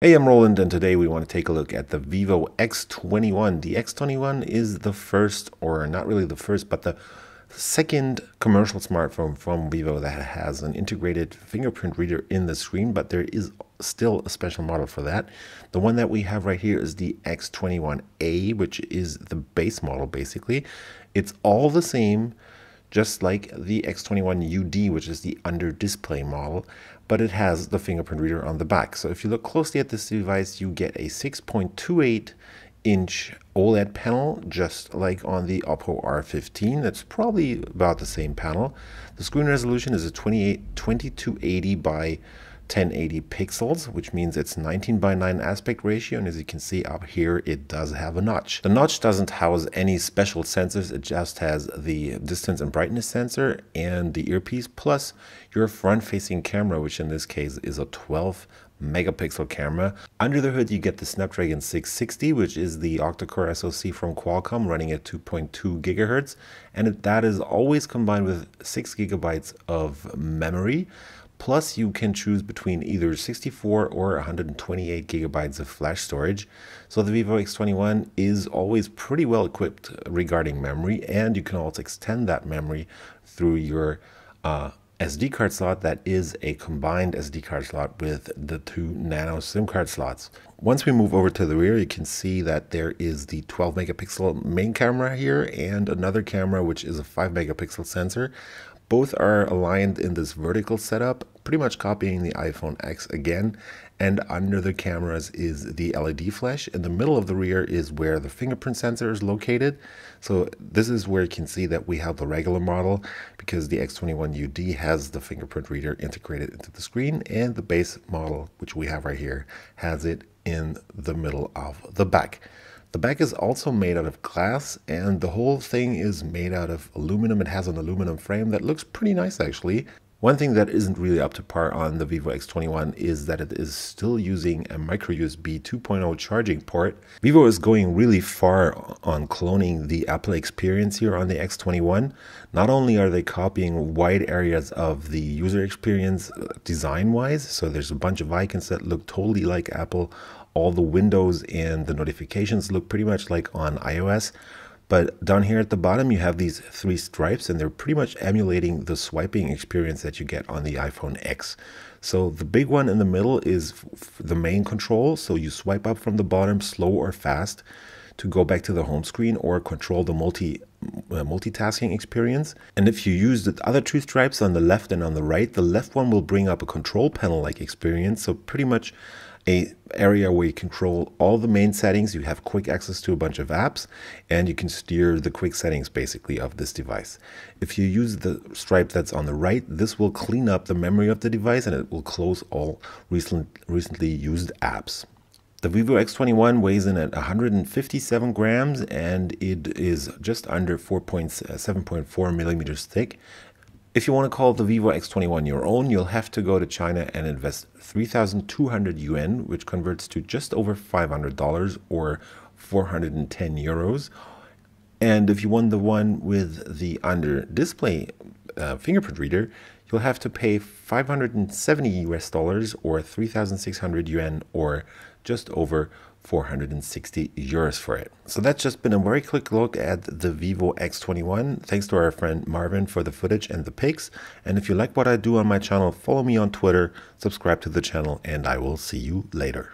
Hey, I'm Roland, and today we want to take a look at the Vivo X21. The X21 is the first, or not really the first, but the second commercial smartphone from Vivo that has an integrated fingerprint reader in the screen, but there is still a special model for that. The one that we have right here is the X21A, which is the base model basically. It's all the same, just like the X21UD, which is the under display model, but it has the fingerprint reader on the back. So if you look closely at this device, you get a 6.28-inch OLED panel, just like on the Oppo R15. That's probably about the same panel. The screen resolution is a 2280 by 1080 pixels, which means it's 19:9 aspect ratio, and as you can see up here, it does have a notch. The notch doesn't house any special sensors, it just has the distance and brightness sensor and the earpiece, plus your front-facing camera, which in this case is a 12 megapixel camera. Under the hood you get the Snapdragon 660, which is the octa-core SoC from Qualcomm, running at 2.2 gigahertz, and that is always combined with 6 gigabytes of memory. Plus, you can choose between either 64 or 128 gigabytes of flash storage. So the Vivo X21 is always pretty well equipped regarding memory, and you can also extend that memory through your SD card slot that is a combined SD card slot with the two nano SIM card slots. Once we move over to the rear, you can see that there is the 12 megapixel main camera here and another camera which is a 5 megapixel sensor. Both are aligned in this vertical setup, pretty much copying the iPhone X again. And under the cameras is the LED flash. In the middle of the rear is where the fingerprint sensor is located. So this is where you can see that we have the regular model, because the X21UD has the fingerprint reader integrated into the screen, and the base model, which we have right here, has it in the middle of the back. The back is also made out of glass, and the whole thing is made out of aluminum. It has an aluminum frame that looks pretty nice actually. One thing that isn't really up to par on the Vivo X21 is that it is still using a micro USB 2.0 charging port. Vivo is going really far on cloning the Apple experience here on the X21. Not only are they copying wide areas of the user experience design-wise, so there's a bunch of icons that look totally like Apple. All the windows and the notifications look pretty much like on iOS. But down here at the bottom, you have these three stripes, and they're pretty much emulating the swiping experience that you get on the iPhone X. So the big one in the middle is the main control. So you swipe up from the bottom, slow or fast, to go back to the home screen or control the multitasking experience. And if you use the other two stripes on the left and on the right, the left one will bring up a control panel-like experience. So pretty much a area where you control all the main settings. You have quick access to a bunch of apps, and you can steer the quick settings basically of this device. If you use the stripe that's on the right, this will clean up the memory of the device, and it will close all recently used apps. The Vivo X21 weighs in at 157 grams, and it is just under 7.4 millimeters thick. If you want to call the Vivo X21 your own, you'll have to go to China and invest 3,200 yuan, which converts to just over $500 or 410 euros. And if you want the one with the under display fingerprint reader, you'll have to pay 570 US dollars or 3,600 yuan or just over 460 euros for it. So that's just been a very quick look at the Vivo X21. Thanks to our friend Marvin for the footage and the pics. And if you like what I do on my channel, follow me on Twitter, subscribe to the channel, and I will see you later.